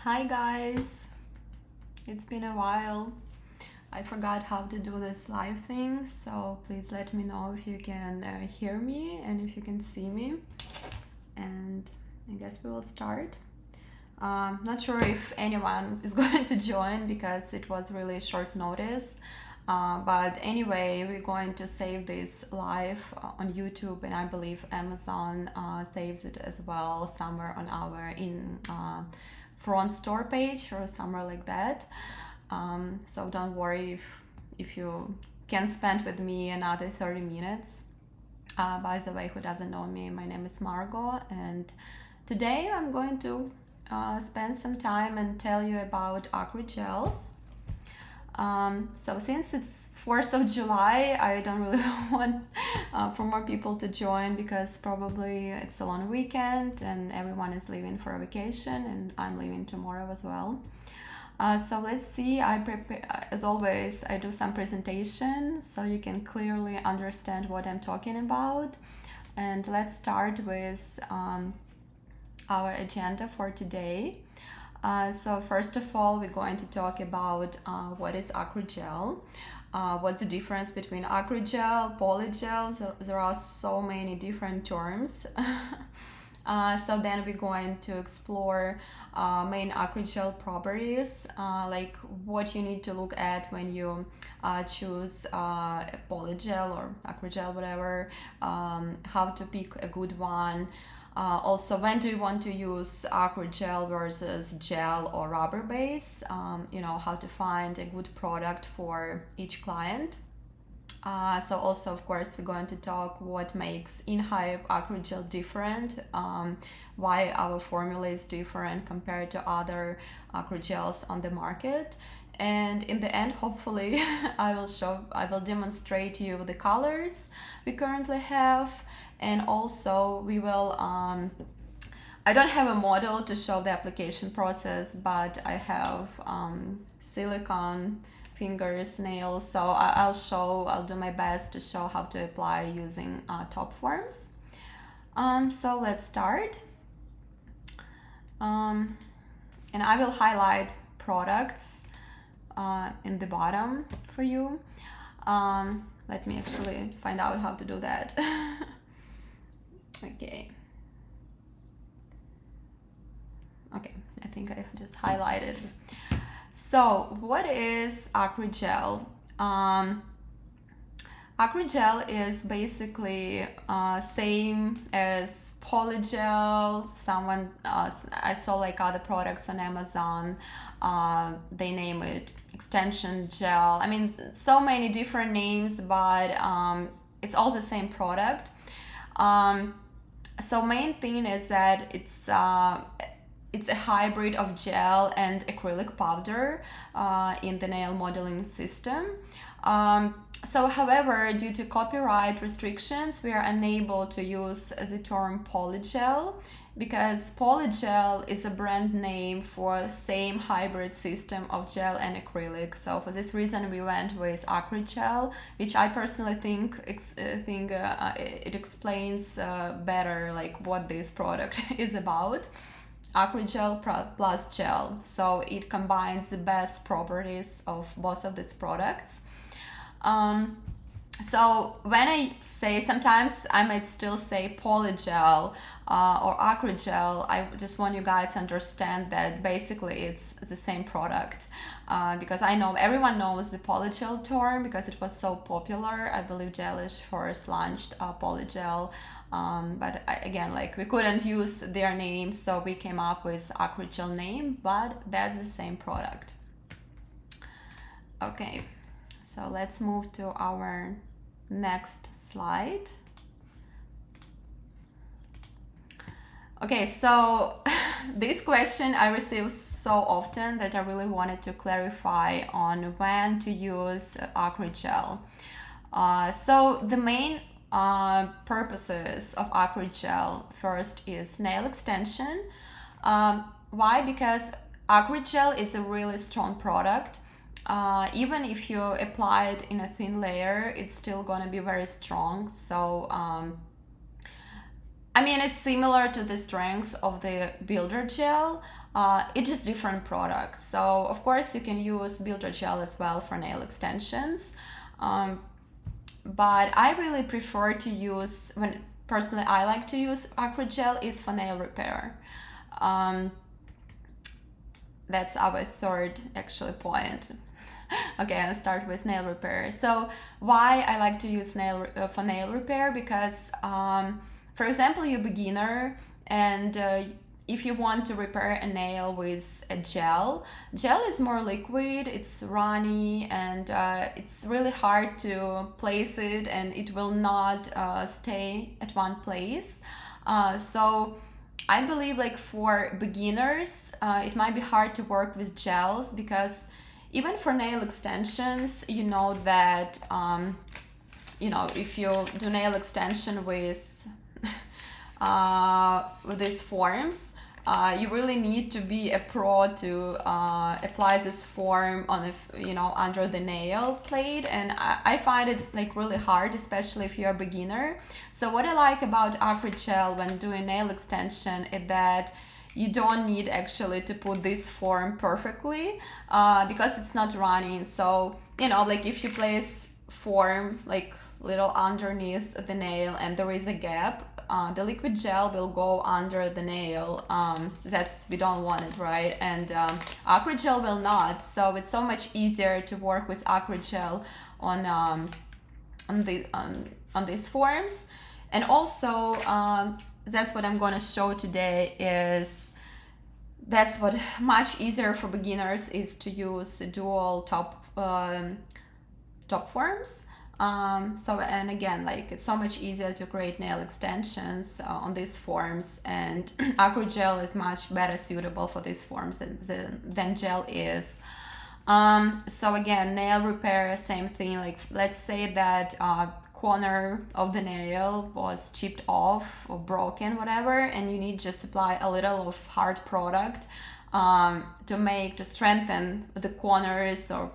Hi guys, it's been a while. I forgot how to do this live thing, so please let me know if you can hear me and if you can see me. And I guess we will start. Not sure if anyone is going to join because it was really short notice. But anyway, we're going to save this live on YouTube, and I believe Amazon saves it as well somewhere on our front store page or somewhere like that. So don't worry if you can spend with me another 30 minutes. By the way, who doesn't know me, my name is Margot, and today I'm going to spend some time and tell you about Acrygels. So since it's 4th of July, I don't really want for more people to join because probably it's a long weekend and everyone is leaving for a vacation, and I'm leaving tomorrow as well. So let's see, I prepare, as always, I do some presentation so you can clearly understand what I'm talking about. And let's start with our agenda for today. So first of all, we're going to talk about what is Acrygel, what's the difference between Acrygel, Polygel. There are so many different terms. So then we're going to explore main Acrygel properties, like what you need to look at when you choose Polygel or Acrygel, whatever, how to pick a good one. Also, when do you want to use Acrygel versus gel or rubber base? How to find a good product for each client. So also, of course, we're going to talk what makes InHype Acrygel different, why our formula is different compared to other Acrygels on the market. And in the end, hopefully, I will demonstrate you the colors we currently have. And also we will, I don't have a model to show the application process, but I have silicone fingers, nails, so I'll do my best to show how to apply using top forms. So let's start. And I will highlight products in the bottom for you. Let me actually find out how to do that. Okay, I think I just highlighted. So what is Acrygel? Acrygel is basically same as Polygel. I saw like other products on Amazon, they name it extension gel. I mean, so many different names, but it's all the same product. So main thing is that it's a hybrid of gel and acrylic powder in the nail modeling system. So however, due to copyright restrictions, we are unable to use the term Polygel because Polygel is a brand name for the same hybrid system of gel and acrylic. So for this reason, we went with Acrygel, which I personally think it explains better like what this product is about. Acrygel plus gel, so it combines the best properties of both of these products. So when I say, sometimes I might still say Polygel or Acrygel, I just want you guys to understand that basically it's the same product, because I know everyone knows the Polygel term because it was so popular. I believe Gelish first launched Polygel, but again, like we couldn't use their name, so we came up with Acrygel name, but that's the same product. Okay, so let's move to our next slide. Okay, so this question I receive so often that I really wanted to clarify on when to use Acrygel. So the main purposes of Acrygel, first is nail extension. Why? Because Acrygel is a really strong product. Even if you apply it in a thin layer, it's still going to be very strong. So I mean, it's similar to the strengths of the builder gel, It's just different products. So of course you can use builder gel as well for nail extensions. But I really prefer to use, when personally I like to use Acrygel, is for nail repair. That's our third actually point. Okay, I'll start with nail repair. So why I like to use for nail repair? Because for example, you're a beginner and if you want to repair a nail with a gel is more liquid, it's runny, and it's really hard to place it, and it will not stay at one place. So I believe like for beginners, it might be hard to work with gels, because even for nail extensions, you know that if you do nail extension with these forms, you really need to be a pro to apply this form on under the nail plate, and I find it like really hard, especially if you're a beginner. So what I like about Acrygel when doing nail extension is that you don't need actually to put this form perfectly because it's not running. So like if you place form like little underneath the nail and there is a gap, the liquid gel will go under the nail. We don't want it, right? And Acrygel will not. So it's so much easier to work with Acrygel on these forms. And also that's what I'm going to show today. That's what much easier for beginners is to use dual top forms. And again, like it's so much easier to create nail extensions on these forms, and Acrygel is much better suitable for these forms than gel is. So again, nail repair, same thing. Like let's say that corner of the nail was chipped off or broken, whatever, and you need just apply a little of hard product to strengthen the corners, or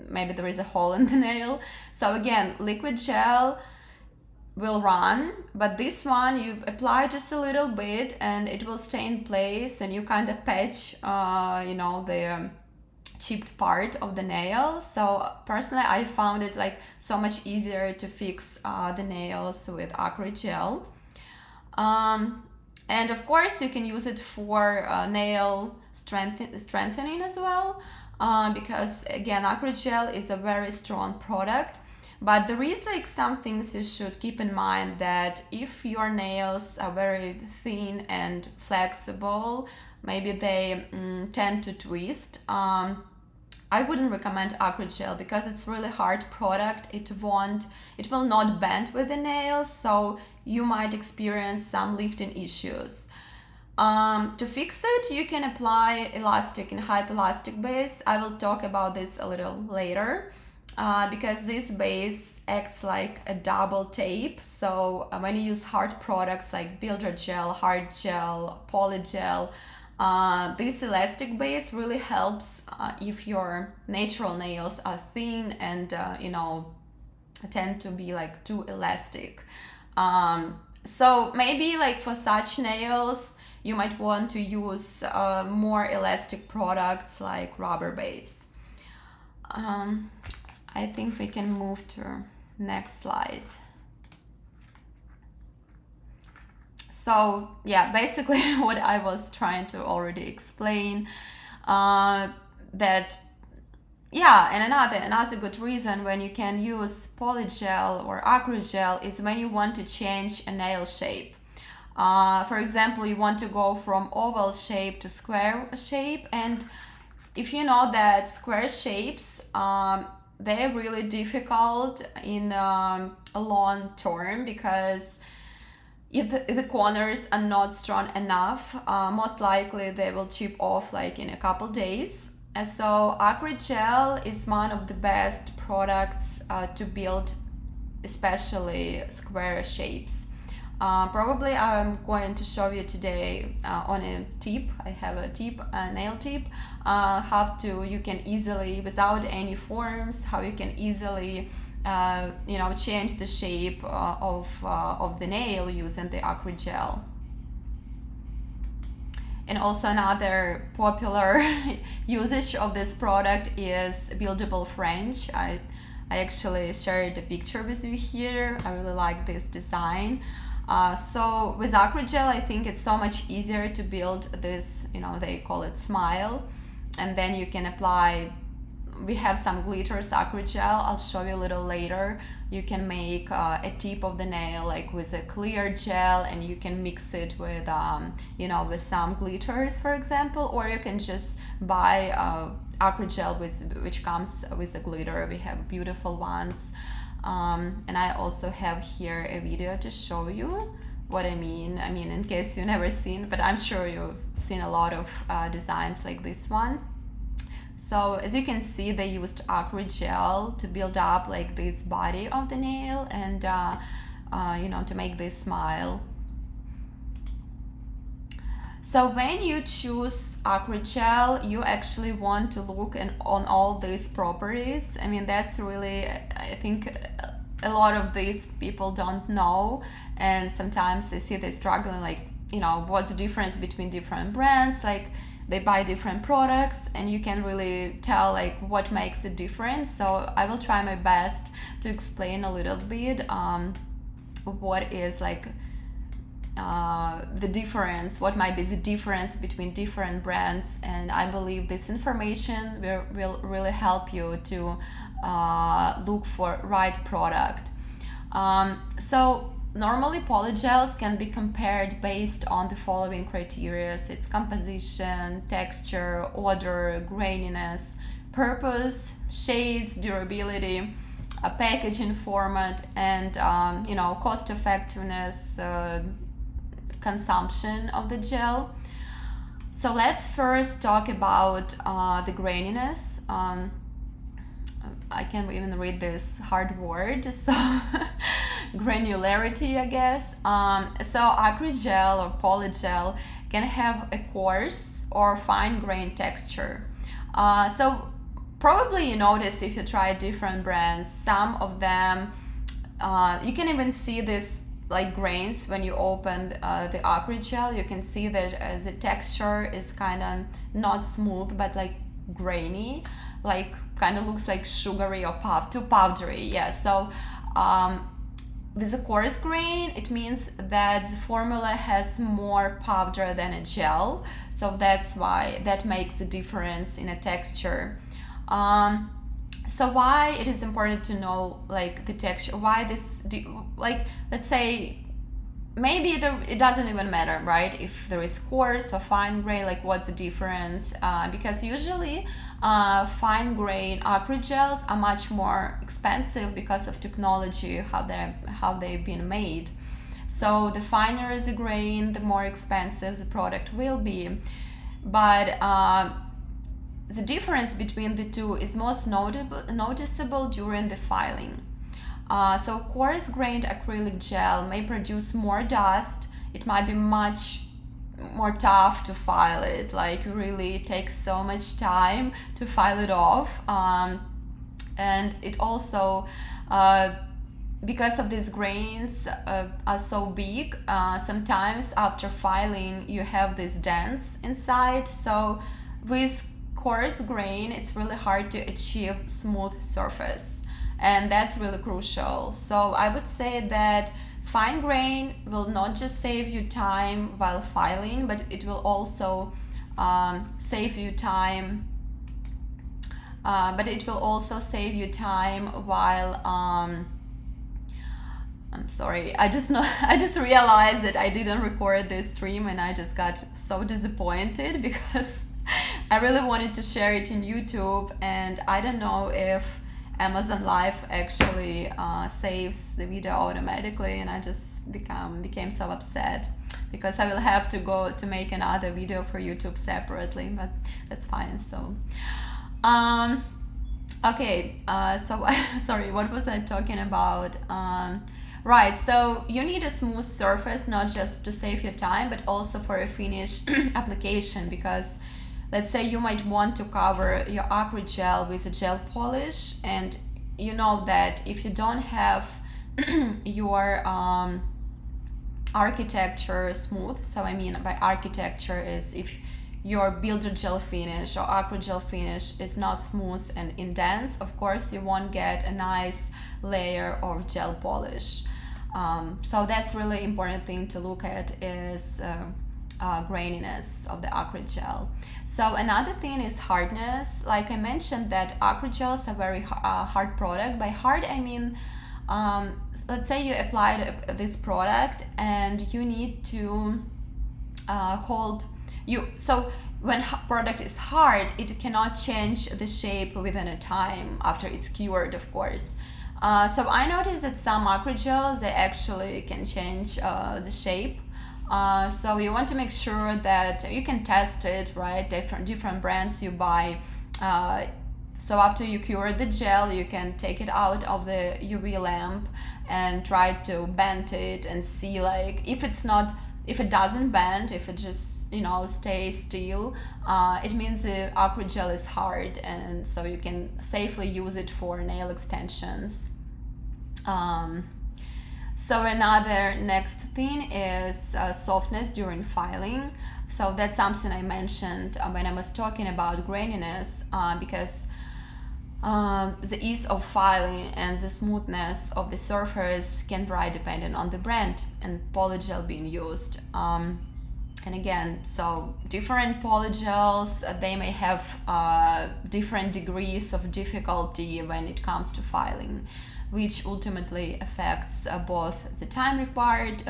maybe there is a hole in the nail. So again, liquid gel will run, but this one you apply just a little bit and it will stay in place, and you kind of patch the chipped part of the nail. So personally I found it like so much easier to fix the nails with Acrygel. And of course you can use it for nail strengthening as well, because again, Acrygel is a very strong product. But there is like some things you should keep in mind, that if your nails are very thin and flexible, maybe they tend to twist, I wouldn't recommend Acrygel, because it's really hard product. It will not bend with the nails, so you might experience some lifting issues. To fix it, you can apply InHype elastic base. I will talk about this a little later, because this base acts like a double tape. So when you use hard products like builder gel, hard gel, polygel, this elastic base really helps if your natural nails are thin and tend to be like too elastic. So maybe like for such nails you might want to use more elastic products like rubber base. I think we can move to next slide. So yeah, basically what I was trying to already explain, and another good reason when you can use polygel or Acrygel is when you want to change a nail shape. For example, you want to go from oval shape to square shape, and if you know that square shapes, they're really difficult in a long term, because if the corners are not strong enough, most likely they will chip off like in a couple days. And so Acrygel is one of the best products to build especially square shapes. Probably I'm going to show you today on a tip. I have a nail tip, you can easily, without any forms, how you can easily change the shape of the nail using the Acrygel. And also another popular usage of this product is buildable French. I actually shared a picture with you here. I really like this design. So with Acrygel, I think it's so much easier to build this, they call it smile. And then you can apply, we have some glitters Acrygel, I'll show you a little later. You can make a tip of the nail like with a clear gel, and you can mix it with, with some glitters, for example, or you can just buy Acrygel which comes with the glitter. We have beautiful ones. And I also have here a video to show you what I mean. In case you've never seen, but I'm sure you've seen a lot of designs like this one. So as you can see, they used Acrygel to build up like this body of the nail and to make this smile. So when you choose Acrygel, you actually want to look on all these properties. That's really, I think a lot of these people don't know, and sometimes they see they're struggling, like, what's the difference between different brands, like they buy different products and you can really tell like what makes the difference. So I will try my best to explain a little bit what is like the difference, what might be the difference between different brands, and I believe this information will really help you to look for right product. So normally polygels can be compared based on the following criteria: its composition, texture, odor, graininess, purpose, shades, durability, packaging format, and cost effectiveness, consumption of the gel. So let's first talk about the graininess. I can't even read this hard word, so granularity, I guess. So Acrygel or polygel can have a coarse or fine grain texture. So probably you notice if you try different brands, some of them, you can even see this like grains when you open the Acrygel. You can see that the texture is kind of not smooth but like grainy, like kind of looks like sugary or too powdery. Yeah, so with a coarse grain, it means that the formula has more powder than a gel, so that's why that makes a difference in a texture. So why it is important to know like the texture, why this, like let's say maybe it doesn't even matter, right, if there is coarse or fine grain, like what's the difference, because usually fine grain Acrygels are much more expensive because of technology, how they've been made. So the finer the grain, the more expensive the product will be. But the difference between the two is most noticeable during the filing. So coarse-grained acrylic gel may produce more dust. It might be much more tough to file it, like really takes so much time to file it off. And it also, because of these grains are so big, sometimes after filing you have these dents inside. So with coarse grain, it's really hard to achieve smooth surface, and that's really crucial. So I would say that fine grain will not just save you time while filing, but it will also save you time. While I'm sorry, I just realized that I didn't record this stream, and I just got so disappointed because I really wanted to share it in YouTube, and I don't know if Amazon Live actually saves the video automatically, and I just became so upset because I will have to go to make another video for YouTube separately, but that's fine. So okay, so sorry, what was I talking about? Right, so you need a smooth surface, not just to save your time, but also for a finished application, because let's say you might want to cover your Acrygel with a gel polish, and you know that if you don't have your architecture smooth. So I mean by architecture is if your builder gel finish or Acrygel finish is not smooth and intense, of course you won't get a nice layer of gel polish. So that's really important thing to look at is graininess of the Acrygel. So another thing is hardness. Like I mentioned that Acrygel is a very hard product. By hard I mean let's say you applied this product and you need to hold you. So when product is hard, it cannot change the shape within a time after it's cured, of course. So I noticed that some Acrygels, they actually can change the shape. So you want to make sure that you can test it, right? Different brands you buy. So after you cure the gel, you can take it out of the UV lamp and try to bend it and see like if it doesn't bend, if it just stays still, it means the Acrygel is hard, and so you can safely use it for nail extensions. So another next thing is softness during filing. So that's something I mentioned when I was talking about graininess, because the ease of filing and the smoothness of the surface can vary depending on the brand and polygel being used. And again, so different polygels, they may have different degrees of difficulty when it comes to filing, which ultimately affects both the time required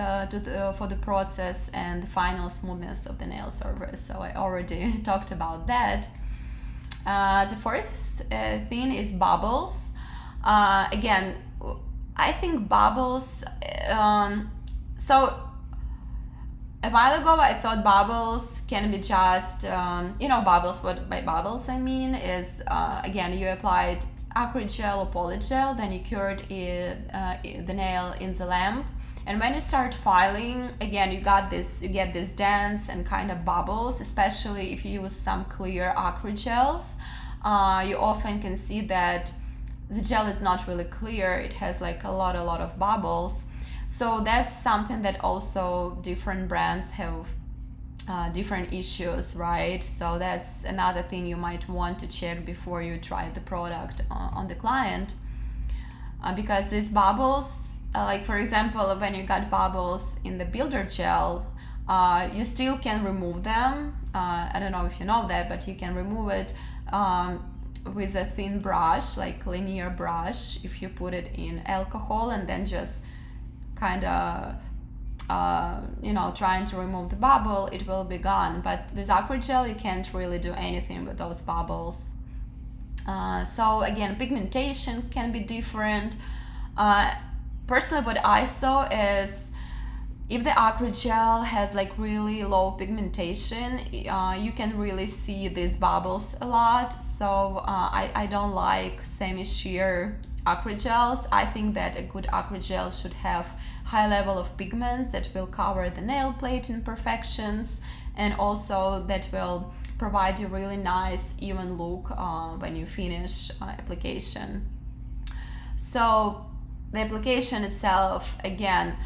for the process and the final smoothness of the nail surface. So I already talked about that. The fourth thing is bubbles. Again, I think bubbles, so a while ago I thought bubbles can be just, bubbles, what by bubbles I mean is, again, you applied Acrygel or polygel, then you cured the nail in the lamp, and when you start filing, again, you get this dents and kind of bubbles, especially if you use some clear Acrygels. You often can see that the gel is not really clear, it has like a lot of bubbles. So that's something that also different brands have different issues, right? So that's another thing you might want to check before you try the product on the client, because these bubbles, like for example, when you got bubbles in the builder gel, you still can remove them. I don't know if you know that, but you can remove it with a thin brush, like linear brush, if you put it in alcohol and then just kind of trying to remove the bubble, it will be gone. But with Acrygel you can't really do anything with those bubbles. So again, pigmentation can be different. Personally, what I saw is if the Acrygel has like really low pigmentation, you can really see these bubbles a lot. So I don't like semi-sheer Acrygels. I think that a good Acrygel should have high level of pigments that will cover the nail plate imperfections, and also that will provide you really nice even look when you finish application. So the application itself, again,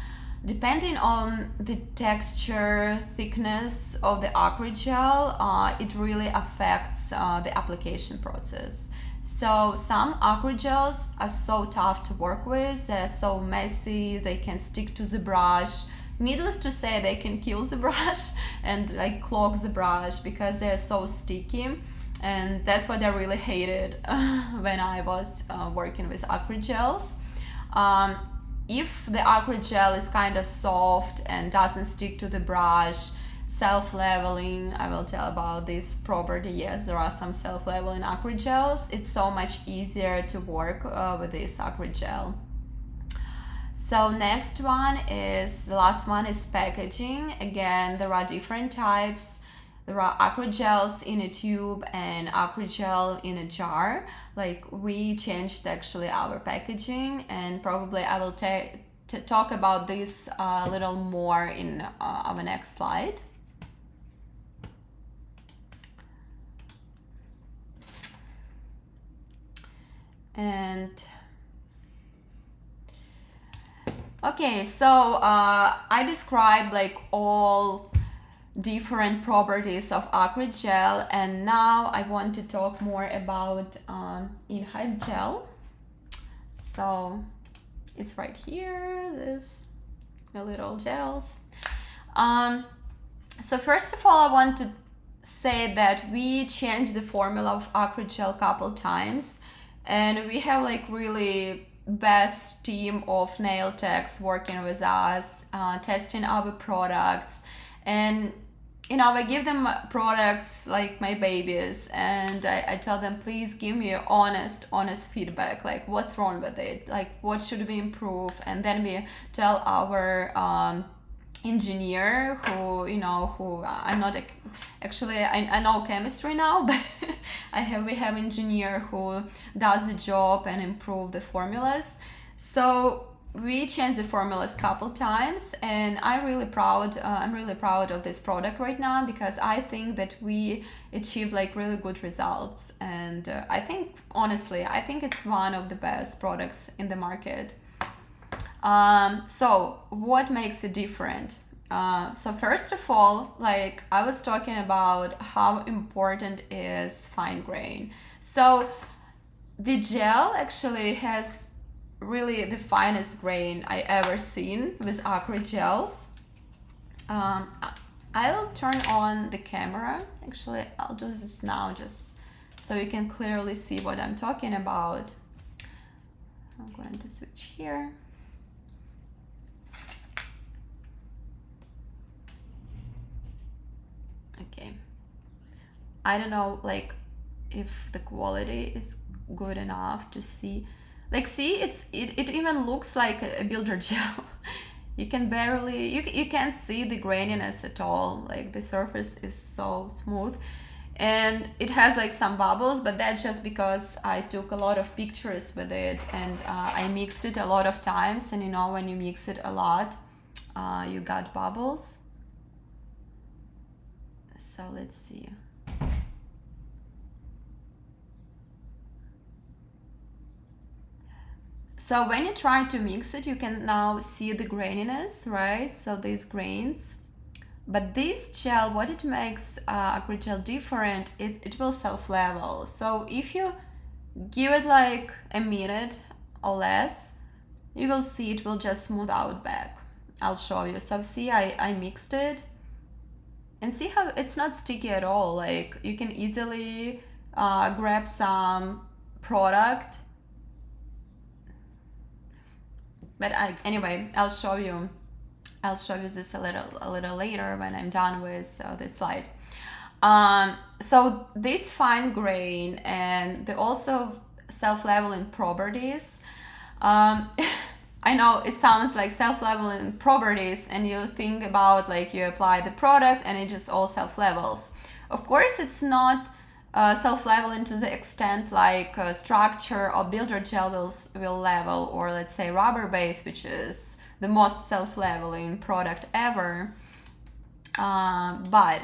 depending on the texture, thickness of the Acrygel, it really affects the application process. So some Acrygels are so tough to work with, they're so messy, they can stick to the brush. Needless to say, they can kill the brush and like clog the brush because they're so sticky. And that's what I really hated when I was working with Acrygels. If the Acrygel is kind of soft and doesn't stick to the brush, self-leveling, I will tell about this property. Yes, there are some self-leveling Acrygels. It's so much easier to work with this Acrygel. So next one is, the last one is packaging. Again, there are different types. There are Acrygels in a tube and Acrygel in a jar. Like we changed actually our packaging, and probably I will talk about this a little more in our next slide. And Okay, so I described like all different properties of Acrygel, and now I want to talk more about InHype gel. So it's right here, this the little gels. So first of all, I want to say that we changed the formula of Acrygel a couple times, and we have like really best team of nail techs working with us, testing our products. And I give them products like my babies, and I tell them, please give me honest feedback, like what's wrong with it, like what should we improve. And then we tell our engineer who I'm not actually I know chemistry now, but we have engineer who does the job and improve the formulas. So we changed the formulas a couple times, and I'm really proud of this product right now, because I think that we achieved like really good results. And I think it's one of the best products in the market. So what makes it different? So first of all, like I was talking about how important is fine grain. So the gel actually has really the finest grain I ever seen with Acrygels. I'll turn on the camera. Actually, I'll do this now just so you can clearly see what I'm talking about. I'm going to switch here. Okay. I don't know, like, if the quality is good enough to see. Like, see, it even looks like a builder gel. You can barely, you can't see the graininess at all. Like, the surface is so smooth. And it has like some bubbles, but that's just because I took a lot of pictures with it, and I mixed it a lot of times. And when you mix it a lot, you got bubbles. So let's see. So when you try to mix it, you can now see the graininess, right? So these grains. But this gel, what it makes Acrygel different, it will self-level. So if you give it like a minute or less, you will see it will just smooth out back. I'll show you. So see, I mixed it. And see how it's not sticky at all. Like you can easily grab some product. But anyway, I'll show you this a little later when I'm done with this slide. So this fine grain and the also self-leveling properties. I know it sounds like self-leveling properties, and you think about like you apply the product and it just all self-levels. Of course, it's not self-leveling to the extent like structure or builder gel will level, or let's say rubber base, which is the most self-leveling product ever. But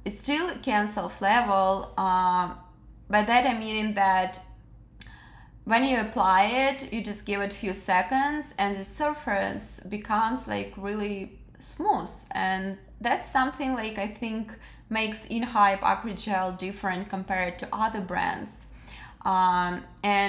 it still can self-level. By that I mean that when you apply it, you just give it a few seconds and the surface becomes like really smooth. And that's something like I think makes InHype Acrygel different compared to other brands. And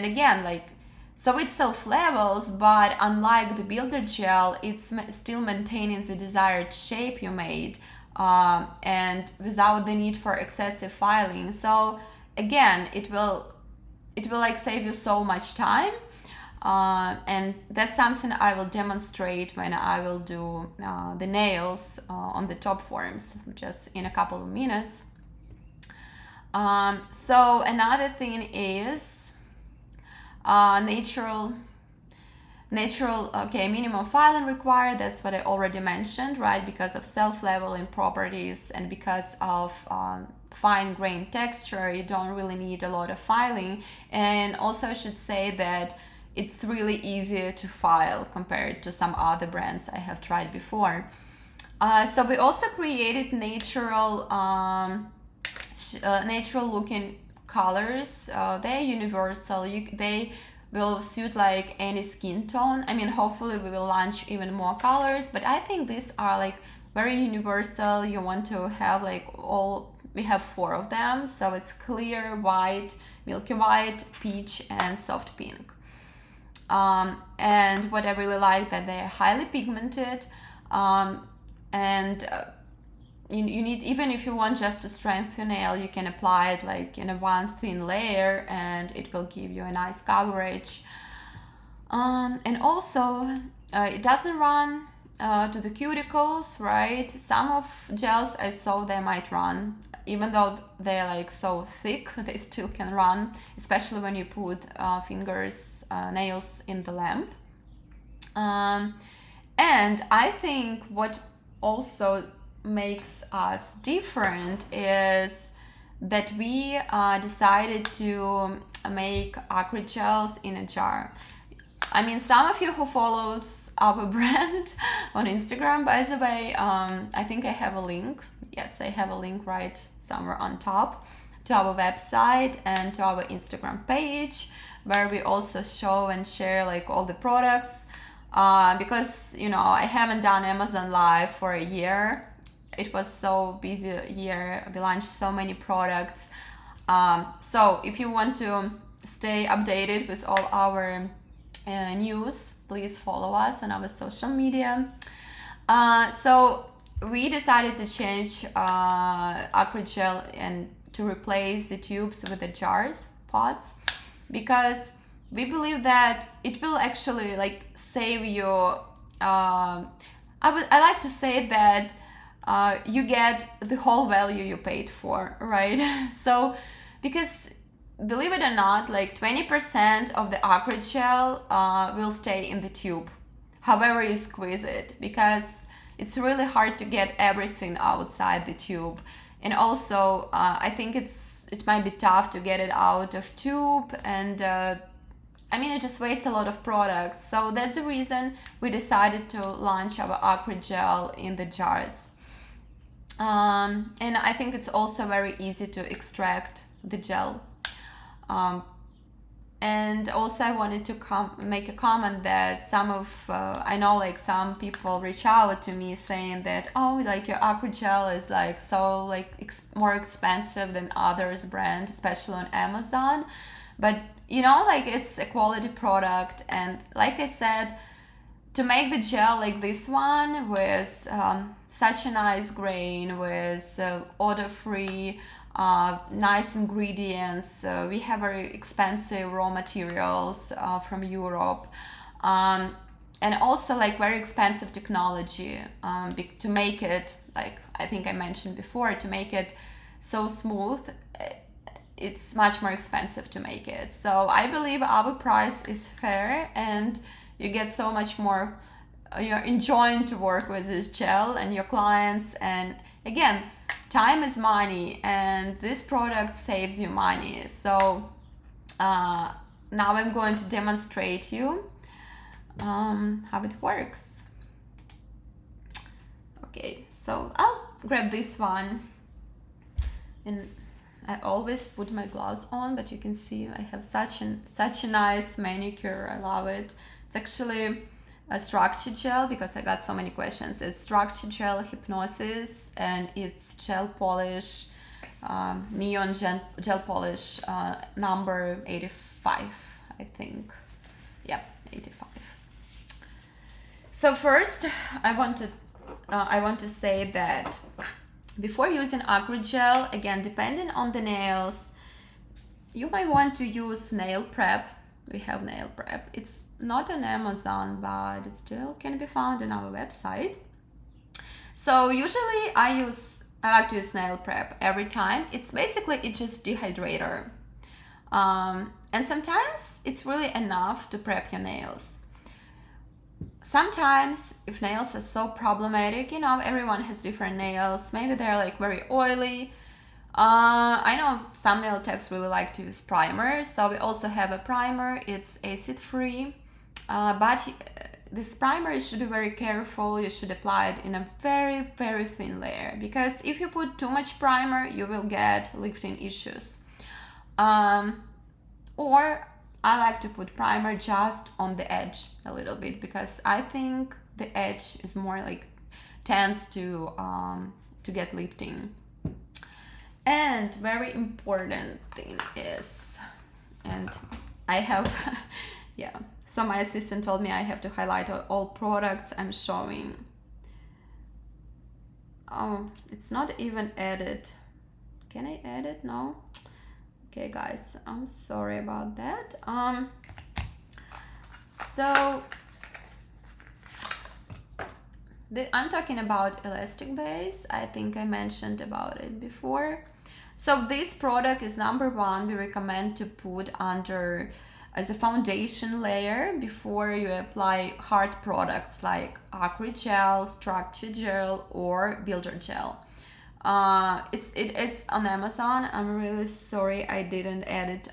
again, like, so it self-levels, but unlike the builder gel, it's still maintaining the desired shape you made, and without the need for excessive filing. So again, it will like save you so much time, and that's something I will demonstrate when I will do the nails on the top forms just in a couple of minutes. So another thing is natural, okay, minimum filing required. That's what I already mentioned, right? Because of self-leveling properties and because of fine grain texture, you don't really need a lot of filing. And also I should say that it's really easier to file compared to some other brands I have tried before. So we also created natural looking colors. They're universal. They will suit like any skin tone. I mean, hopefully we will launch even more colors, but I think these are like very universal. You want to have like we have 4 of them. So it's clear, white, milky white, peach, and soft pink. And what I really like that they're highly pigmented, and you need, even if you want just to strengthen nail, you can apply it like in a one thin layer and it will give you a nice coverage. And also it doesn't run to the cuticles, right? Some of gels I saw they might run, even though they're like so thick, they still can run, especially when you put nails in the lamp. And I think what also makes us different is that we decided to make Acrygels in a jar. I mean, some of you who follows our brand on Instagram, by the way, I think I have a link. Yes, I have a link right somewhere on top to our website and to our Instagram page, where we also show and share like all the products. Because, you know, I haven't done Amazon Live for a year. It was so busy a year. We launched so many products. So if you want to stay updated with all our news, please follow us on our social media. So we decided to change Acrygel and to replace the tubes with the jars, pots, because we believe that it will actually like save you. I like to say that you get the whole value you paid for, right? So, because believe it or not, like 20% of the Acrygel will stay in the tube, however you squeeze it, because it's really hard to get everything outside the tube. And also, I think it might be tough to get it out of tube, and I mean, it just wastes a lot of products. So that's the reason we decided to launch our Acrygel in the jars. And I think it's also very easy to extract the gel. And also I wanted to make a comment that I know like some people reach out to me saying that, oh, like your Acrygel is like so like more expensive than others brand, especially on Amazon. But you know, like it's a quality product. And like I said, to make the gel like this one with such a nice grain, with odor-free, nice ingredients. We have very expensive raw materials from Europe, and also like very expensive technology to make it, like I think I mentioned before, to make it so smooth. It's much more expensive to make it. So I believe our price is fair, and you get so much more. You're enjoying to work with this gel and your clients. And again, time is money, and this product saves you money. So now I'm going to demonstrate you how it works. Okay, so I'll grab this one, and I always put my gloves on, but you can see I have such a nice manicure. I love it. It's actually a structure gel, because I got so many questions. It's structure gel hypnosis, and it's gel polish, neon gel polish number 85, I think. Yep, 85. So first, I want to say that before using Acrygel, again, depending on the nails, you might want to use nail prep. We have nail prep. It's not on Amazon, but it still can be found on our website. So usually I like to use nail prep every time. It's just dehydrator. And sometimes it's really enough to prep your nails. Sometimes if nails are so problematic, you know, everyone has different nails. Maybe they're like very oily. I know some nail techs really like to use primer, so we also have a primer. It's acid free, but this primer, you should be very careful. You should apply it in a very, very thin layer, because if you put too much primer, you will get lifting issues. Or I like to put primer just on the edge a little bit, because I think the edge is more like tends to get lifting. And very important thing is, and I have yeah, so my assistant told me I have to highlight all products I'm showing. Oh, it's not even added. Can I edit? No. Okay, guys, I'm sorry about that. So I'm talking about elastic base. I think I mentioned about it before. So this product is number one. We recommend to put under as a foundation layer before you apply hard products like Acrygel, structure gel, or builder gel. It's on Amazon. I'm really sorry I didn't add it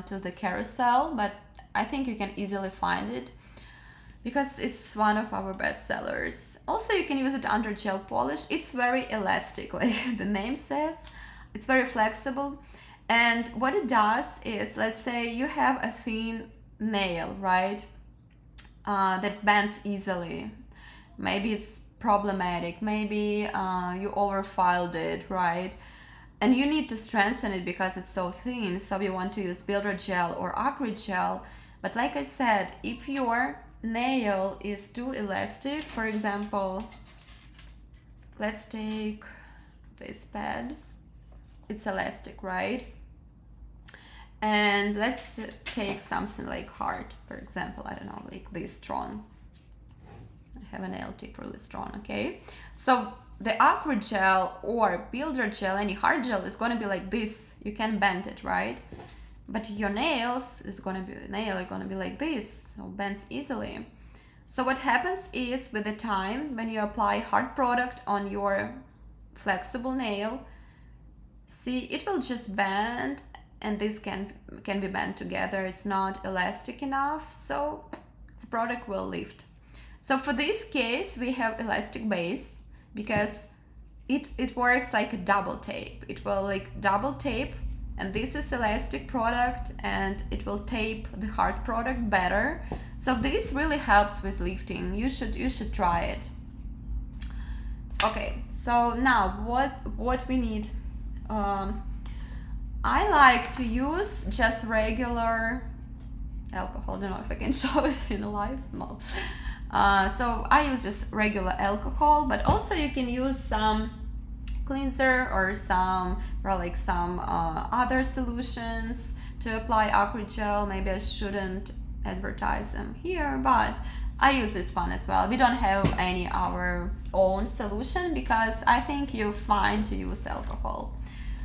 to the carousel, but I think you can easily find it because it's one of our best sellers. Also, you can use it under gel polish. It's very elastic, like the name says. It's very flexible. And what it does is, let's say you have a thin nail, right? That bends easily. Maybe it's problematic. Maybe you overfiled it, right? And you need to strengthen it because it's so thin. So you want to use builder gel or Acrygel. But like I said, if your nail is too elastic, for example, let's take this pad. It's elastic, right? And let's take something like hard, for example, I don't know, like this strong. I have a nail tip really strong, okay? So the Acrygel or builder gel, any hard gel, is gonna be like this. You can bend it, right? But your nail is gonna be like this, so bends easily. So what happens is, with the time, when you apply hard product on your flexible nail, see, it will just bend, and this can be bent together. It's not elastic enough, so the product will lift. So for this case, we have elastic base because it works like a double tape. It will like double tape, and this is elastic product, and it will tape the hard product better. So this really helps with lifting. You should try it. Okay, so now what we need. I like to use just regular alcohol. I don't know if I can show it in live. No. So I use just regular alcohol, but also you can use some cleanser or some other solutions to apply Acrygel. Maybe I shouldn't advertise them here, but I use this one as well. We don't have any our own solution because I think you're fine to use alcohol.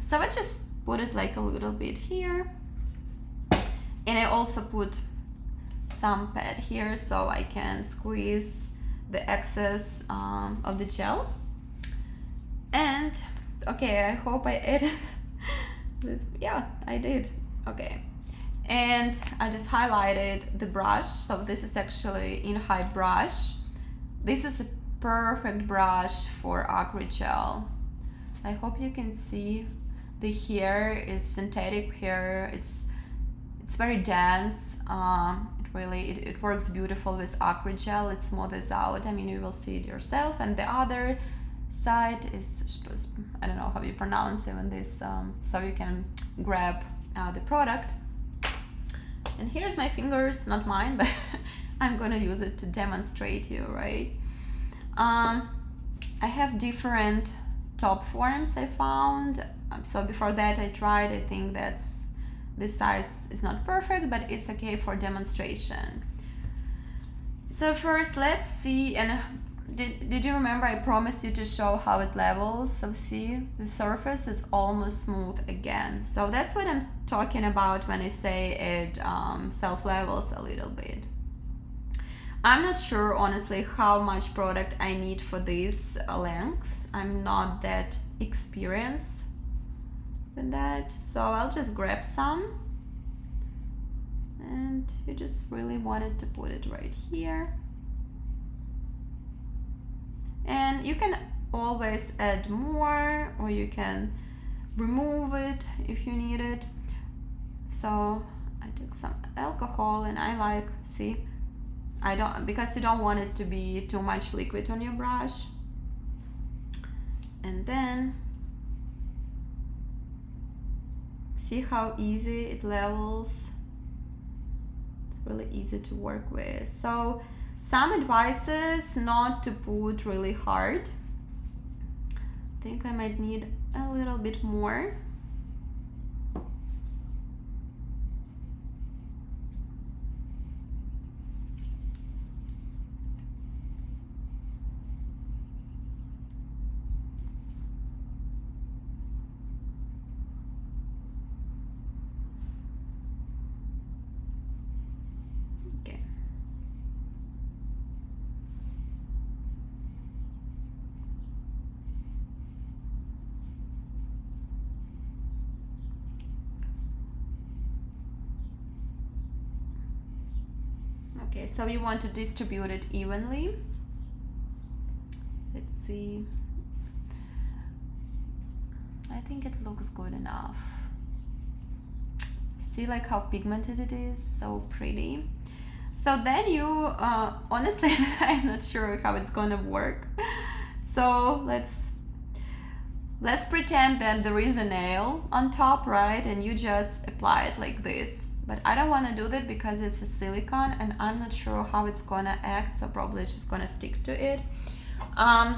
So I just put it like a little bit here, and I also put some pad here so I can squeeze the excess of the gel. And okay, I hope I added this. Yeah, I did. Okay, and I just highlighted the brush. So this is actually InHype brush. This is a perfect brush for Acrygel. I hope you can see. The hair is synthetic hair. It's very dense. It works beautiful with Acrygel. It smooths out. I mean, you will see it yourself. And the other side is, I don't know how you pronounce even this, so you can grab the product. And here's my fingers, not mine, but I'm gonna use it to demonstrate you, right? I have different top forms I found. So before that I tried, I think this size is not perfect, but it's okay for demonstration. So first let's see, and did you remember I promised you to show how it levels? So see, the surface is almost smooth again. So that's what I'm talking about when I say it self-levels a little bit. I'm not sure honestly how much product I need for this length. I'm not that experienced with that, so I'll just grab some, and you just really wanted to put it right here. And you can always add more, or you can remove it if you need it. So I took some alcohol, and I like, see, I don't, because you don't want it to be too much liquid on your brush. And then see how easy it levels. It's really easy to work with. So some advices not to put really hard. I think I might need a little bit more. Okay, so you want to distribute it evenly. Let's see. I think it looks good enough. See like how pigmented it is, so pretty. So then you, honestly, I'm not sure how it's gonna work. So let's pretend that there is a nail on top, right? And you just apply it like this. But I don't want to do that because it's a silicone and I'm not sure how it's gonna act, so probably it's just gonna stick to it.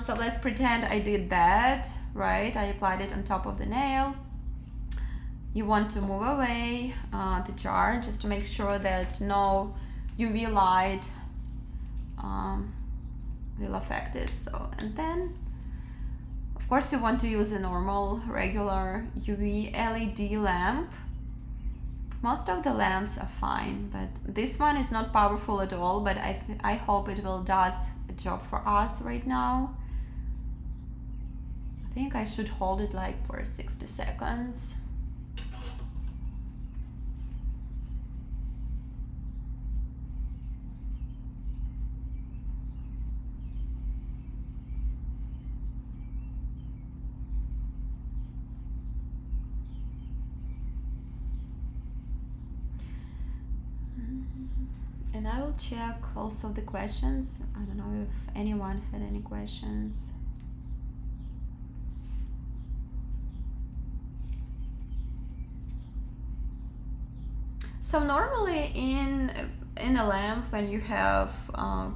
So let's pretend I did that, right? I applied it on top of the nail. You want to move away the jar just to make sure that no UV light will affect it. So, and then of course you want to use a normal regular UV LED lamp. Most of the lamps are fine, but this one is not powerful at all, but I hope it will does a job for us right now. I think I should hold it like for 60 seconds. And I will check also the questions. I don't know if anyone had any questions. So normally in a lamp, when you have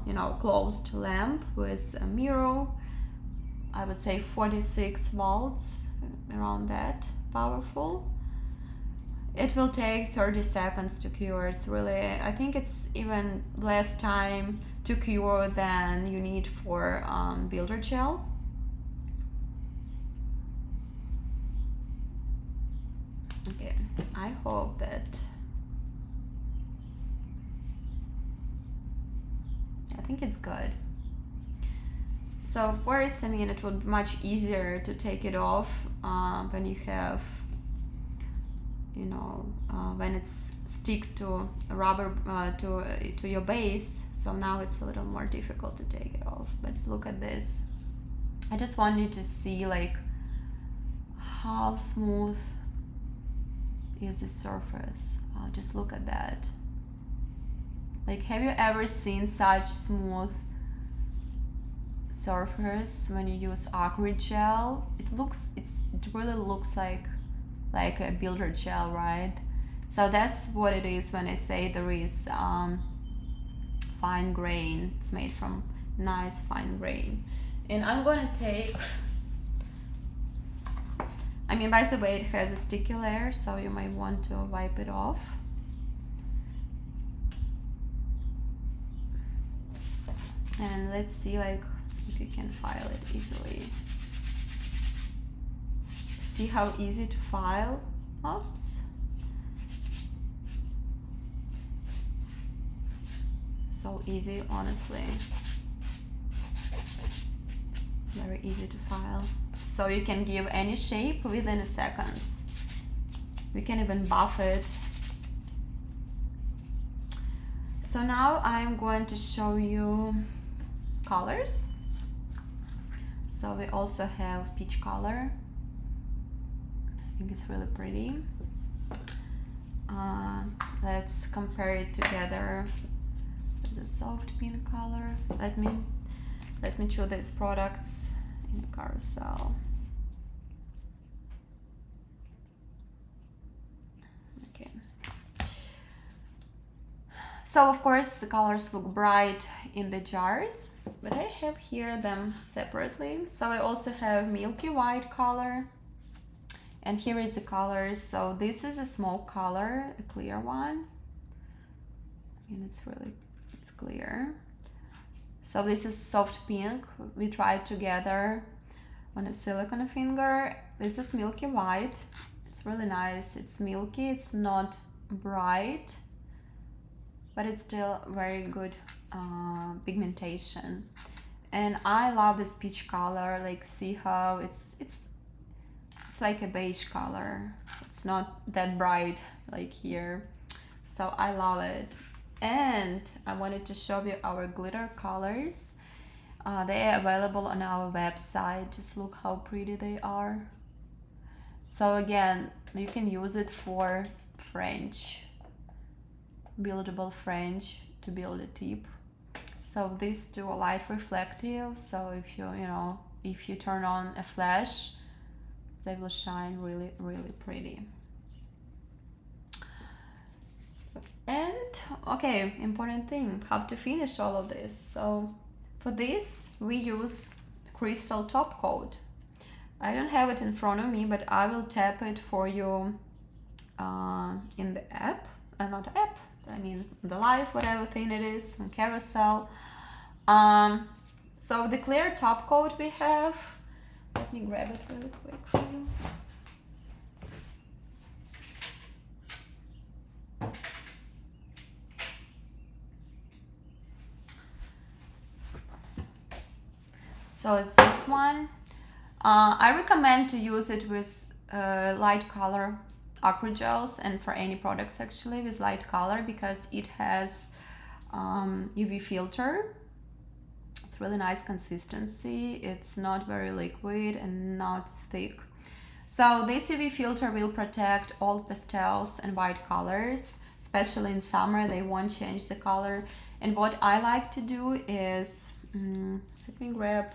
you know, closed lamp with a mirror, I would say 46 volts, around that, powerful. It will take 30 seconds to cure. It's really, I think it's even less time to cure than you need for builder gel. Okay, I hope that, I think it's good. So of course, I mean, it would be much easier to take it off when you have, you know, when it's stick to a rubber to your base. So now it's a little more difficult to take it off. But look at this. I just want you to see like how smooth is the surface. Wow, just look at that. Like, have you ever seen such smooth surface when you use Acrygel? It really looks like a builder gel, right? So that's what it is when I say there is fine grain. It's made from nice fine grain. And I'm gonna take, I mean, by the way, it has a sticky layer, so you might want to wipe it off. And let's see like if you can file it easily. See how easy to file? Oops. So easy, honestly. Very easy to file. So you can give any shape within a second. We can even buff it. So now I'm going to show you colors. So we also have peach color. I think it's really pretty. let's compare it together with a soft pink color. Let me choose these products in a carousel. Okay. So of course the colors look bright in the jars, but I have here them separately. So I also have milky white color, and here is the colors. So this is a smoke color, a clear one, and it's clear. So this is soft pink. We tried together on a silicone finger. This is milky white. It's really nice. It's milky, it's not bright, but it's still very good pigmentation. And I love this peach color. Like, see how it's like a beige color. It's not that bright like here. So I love it. And I wanted to show you our glitter colors. They are available on our website. Just look how pretty they are. So again, you can use it for French, buildable French, to build a tip. So these two are light reflective. So if if you turn on a flash, they will shine really, really pretty. And okay, important thing, how to finish all of this. So for this we use crystal top coat. I don't have it in front of me, but I will tap it for you in the app, not app, I mean the live, whatever thing it is, on carousel. So the clear top coat we have, let me grab it really quick for you. So it's this one. I recommend to use it with light color Acrygels, and for any products actually with light color, because it has UV filter. It's really nice consistency. It's not very liquid and not thick. So this UV filter will protect all pastels and white colors, especially in summer. They won't change the color. And what I like to do is, let me grab.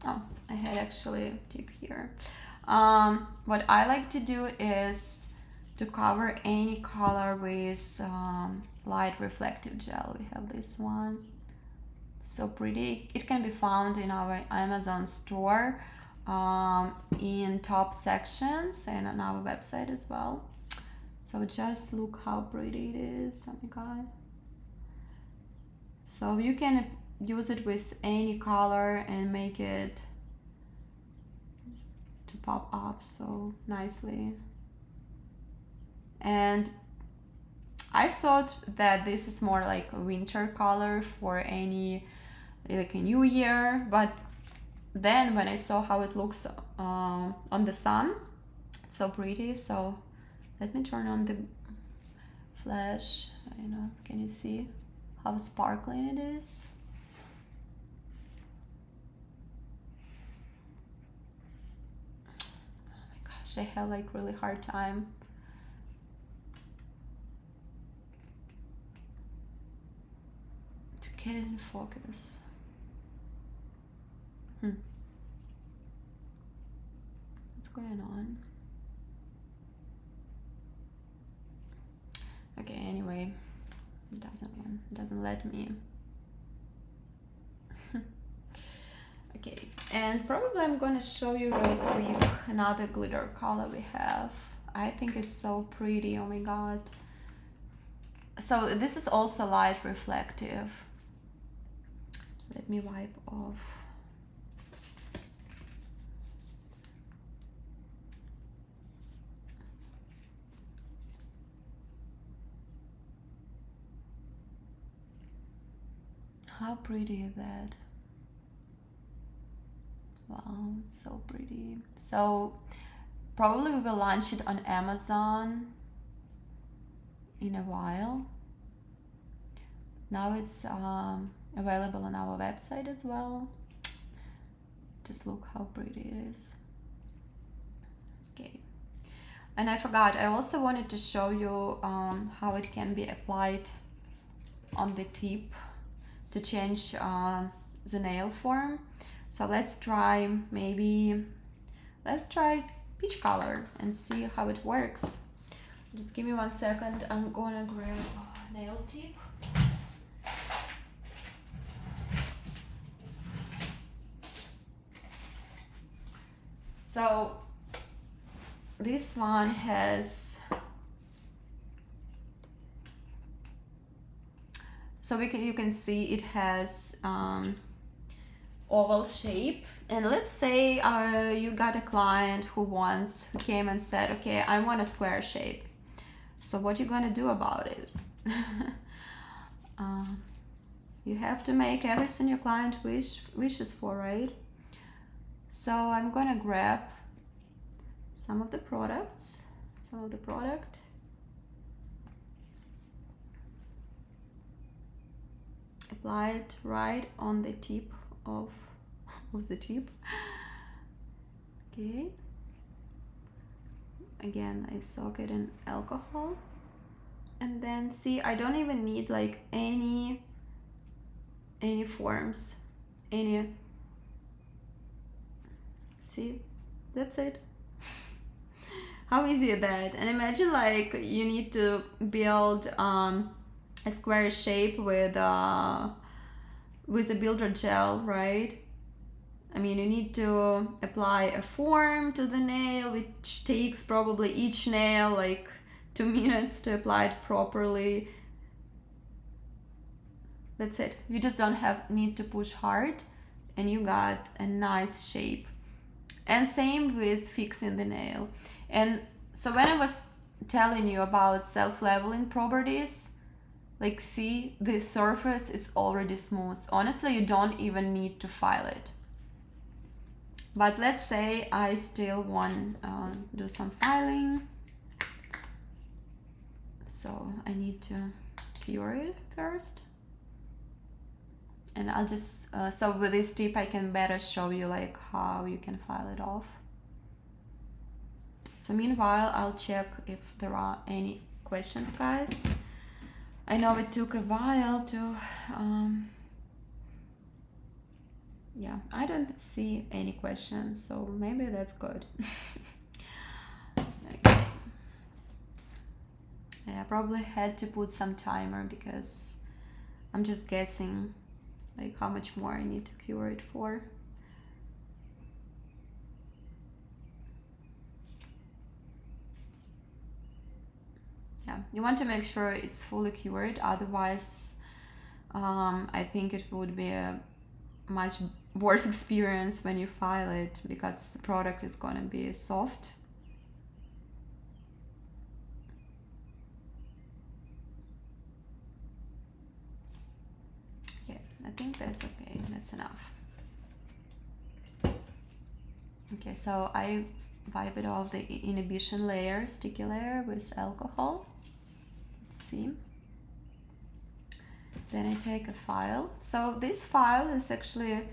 Oh, I had actually a tip here. What I like to do is to cover any color with light reflective gel. We have this one. So pretty. It can be found in our Amazon store in top sections and on our website as well. So just look how pretty it is. Oh my god. So you can use it with any color and make it to pop up so nicely. And I thought that this is more like a winter color for any, like a new year, but then when I saw how it looks on the sun, it's so pretty. So let me turn on the flash. Can you see how sparkling it is? Oh my gosh, I have like really hard time. To get it in focus. What's going on? Okay, anyway, it doesn't let me. Okay, and probably I'm gonna show you really quick another glitter color we have. I think it's so pretty, oh my god. So this is also light reflective. Let me wipe off. How pretty is that? Wow, it's so pretty. So probably we will launch it on Amazon in a while. Now it's available on our website as well. Just look how pretty it is. Okay. And I forgot, I also wanted to show you how it can be applied on the tip to change the nail form. So let's try peach color and see how it works. Just give me 1 second. I'm gonna grab a nail tip. So this one has, so you can see it has oval shape. And let's say you got a client who came and said, okay, I want a square shape. So what you gonna do about it? You have to make everything your client wishes for, right? So I'm gonna grab some of the product, apply it right on the tip of the tip. Okay. Again, I soak it in alcohol, and then see, I don't even need like any forms, see, that's it. How easy is that? And imagine like you need to build a square shape with a builder gel, right? I mean, you need to apply a form to the nail, which takes probably each nail like 2 minutes to apply it properly. That's it. You just don't need to push hard, and you got a nice shape. And same with fixing the nail. And so when I was telling you about self-leveling properties, like see, the surface is already smooth. Honestly, you don't even need to file it. But let's say I still want to do some filing. So I need to cure it first. And I'll just, so with this tip I can better show you like how you can file it off. So meanwhile, I'll check if there are any questions, guys. I know it took a while to, yeah, I don't see any questions, so maybe that's good. Okay. Yeah, I probably had to put some timer because I'm just guessing like how much more I need to cure it for. Yeah, you want to make sure it's fully cured, otherwise I think it would be a much worse experience when you file it, because the product is gonna be soft. Okay, I think that's okay, that's enough. Okay, so I wipe it off the inhibition layer, sticky layer, with alcohol. Let's see. Then I take a file. So this file is actually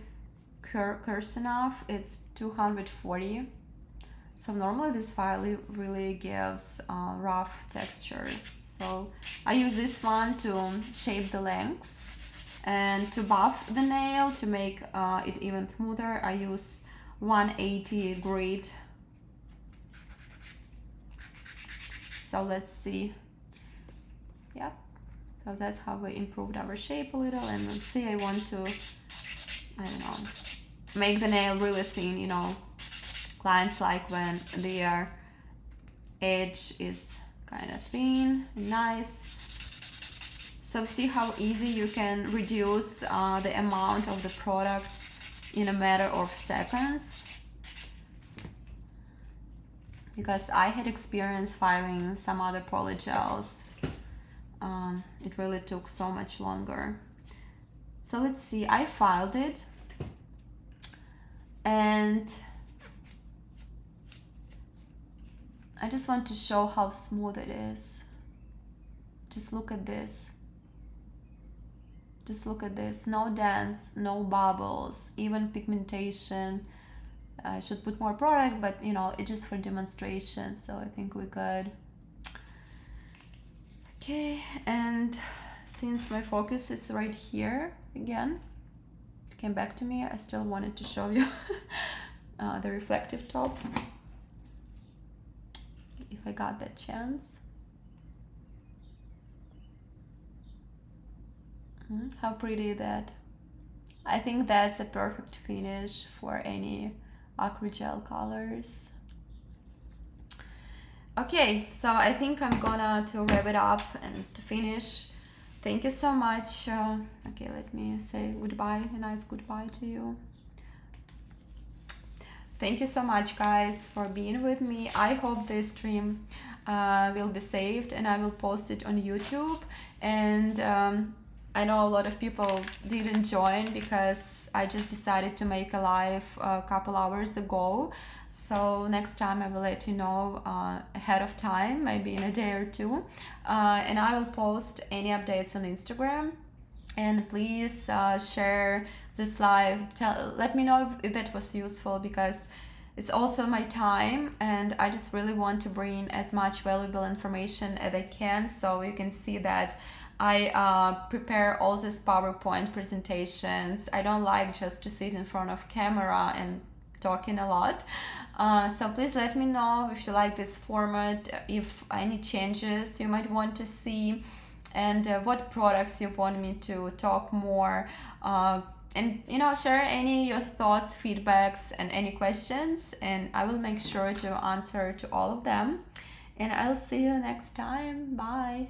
coarse enough. It's 240. So normally this file really gives rough texture. So I use this one to shape the lengths, and to buff the nail to make it even smoother, I use 180 grit. So let's see. Yep. So that's how we improved our shape a little. And let's see, I want to, I don't know, make the nail really thin, you know. Clients like when their edge is kind of thin and nice. So see how easy you can reduce the amount of the product in a matter of seconds. Because I had experience filing some other polygels. It really took so much longer. So let's see, I filed it, and I just want to show how smooth it is. Just look at this. Just look at this. No dents, no bubbles, even pigmentation. I should put more product, but you know, it's just for demonstration, so I think we're good. Okay, and since my focus is right here again, came back to me, I still wanted to show you the reflective top, if I got that chance. How pretty that. I think that's a perfect finish for any Acrygel colors. Okay, so I think I'm gonna to wrap it up and to finish. Thank you so much. Okay, let me say goodbye, a nice goodbye to you. Thank you so much, guys, for being with me. I hope this stream will be saved and I will post it on YouTube. And I know a lot of people didn't join because I just decided to make a live a couple hours ago. So next time I will let you know ahead of time, maybe in a day or two. And I will post any updates on Instagram. And please share this live. Let me know if that was useful, because it's also my time and I just really want to bring as much valuable information as I can, so you can see that I prepare all these PowerPoint presentations. I don't like just to sit in front of camera and talking a lot. So please let me know if you like this format, if any changes you might want to see, and what products you want me to talk more. And you know, share any your thoughts, feedbacks, and any questions, and I will make sure to answer to all of them. And I'll see you next time. Bye.